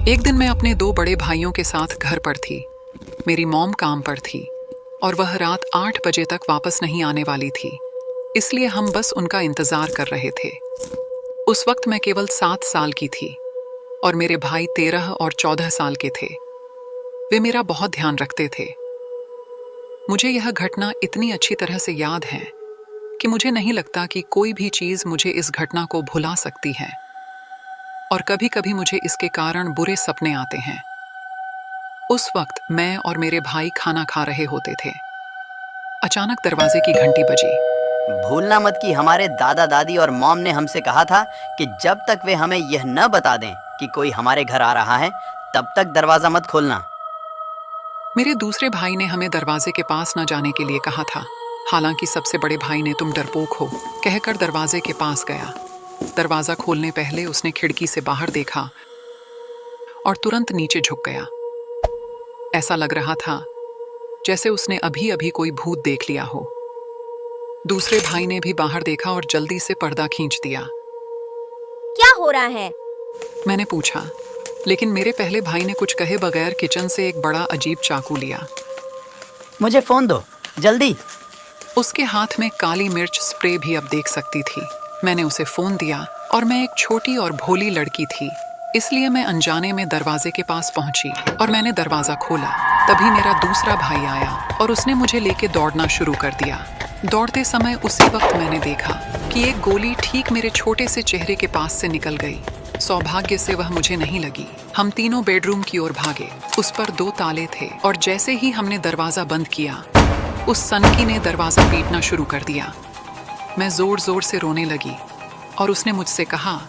एक दिन मैं अपने दो बड़े भाइयों के साथ घर पर थी। मेरी मॉम काम पर थी और वह रात 8 बजे तक वापस नहीं आने वाली थी, इसलिए हम बस उनका इंतजार कर रहे थे। उस वक्त मैं केवल 7 साल की थी और मेरे भाई 13 और 14 साल के थे। वे मेरा बहुत ध्यान रखते थे। मुझे यह घटना इतनी अच्छी तरह से याद है कि मुझे नहीं लगता कि कोई भी चीज मुझे इस घटना को भुला सकती है, और कभी कभी मुझे इसके कारण बुरे सपने आते हैं। उस वक्त मैं और मेरे भाई खाना खा रहे होते थे। अचानक दरवाजे की घंटी बजी। भूलना मत कि हमारे दादा दादी और मॉम ने हमसे कहा था कि जब तक वे हमें यह न बता दें कि कोई हमारे घर आ रहा है, तब तक दरवाजा मत खोलना। मेरे दूसरे भाई ने हमें दरवाजे के पास न जाने के लिए कहा था। हालांकि सबसे बड़े भाई ने तुम डरपोक हो कहकर दरवाजे के पास गया। दरवाजा खोलने पहले उसने खिड़की से बाहर देखा और तुरंत नीचे झुक गया। ऐसा लग रहा था जैसे उसने अभी अभी कोई भूत देख लिया हो। दूसरे भाई ने भी बाहर देखा और जल्दी से पर्दा खींच दिया। क्या हो रहा है? मैंने पूछा, लेकिन मेरे पहले भाई ने कुछ कहे बगैर किचन से एक बड़ा अजीब चाकू लिया। मुझे फोन दो, जल्दी। उसके हाथ में काली मिर्च स्प्रे भी अब देख सकती थी। मैंने उसे फोन दिया और मैं एक छोटी और भोली लड़की थी, इसलिए मैं अनजाने में दरवाजे के पास पहुंची और मैंने दरवाजा खोला। तभी मेरा दूसरा भाई आया और उसने मुझे लेके दौड़ना शुरू कर दिया। दौड़ते समय उसी वक्त मैंने देखा कि एक गोली ठीक मेरे छोटे से चेहरे के पास से निकल गई। सौभाग्य से वह मुझे नहीं लगी। हम तीनों बेडरूम की ओर भागे। उस पर 2 ताले थे और जैसे ही हमने दरवाजा बंद किया, उस सनकी ने दरवाजा पीटना शुरू कर दिया। मैं जोर जोर से रोने लगी और उसने मुझसे कहा,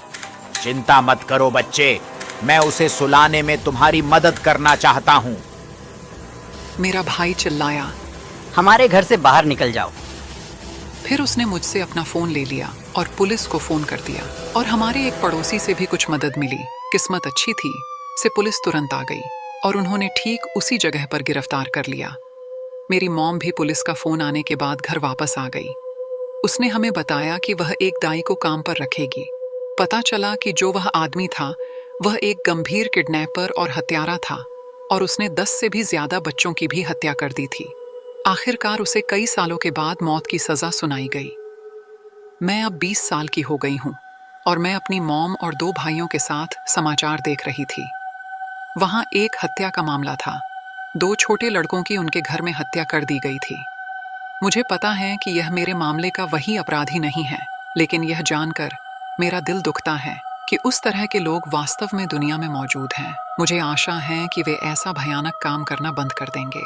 चिंता मत करो बच्चे, मैं उसे सुलाने में तुम्हारी मदद करना चाहता हूँ। मेरा भाई चिल्लाया। हमारे घर से बाहर निकल जाओ। फिर उसने मुझसे अपना फोन ले लिया और पुलिस को फोन कर दिया और हमारे एक पड़ोसी से भी कुछ मदद मिली। किस्मत अच्छी थी से पुलिस तुरंत आ गई और उन्होंने ठीक उसी जगह पर गिरफ्तार कर लिया। मेरी मॉम भी पुलिस का फोन आने के बाद घर वापस आ गई। उसने हमें बताया कि वह एक दाई को काम पर रखेगी। पता चला कि जो वह आदमी था वह एक गंभीर किडनैपर और हत्यारा था और उसने 10 से भी ज्यादा बच्चों की भी हत्या कर दी थी। आखिरकार उसे कई सालों के बाद मौत की सजा सुनाई गई। मैं अब 20 साल की हो गई हूँ और मैं अपनी मॉम और 2 भाइयों के साथ समाचार देख रही थी। वहां एक हत्या का मामला था। 2 छोटे लड़कों की उनके घर में हत्या कर दी गई थी। मुझे पता है कि यह मेरे मामले का वही अपराधी नहीं है, लेकिन यह जानकर मेरा दिल दुखता है कि उस तरह के लोग वास्तव में दुनिया में मौजूद हैं। मुझे आशा है कि वे ऐसा भयानक काम करना बंद कर देंगे।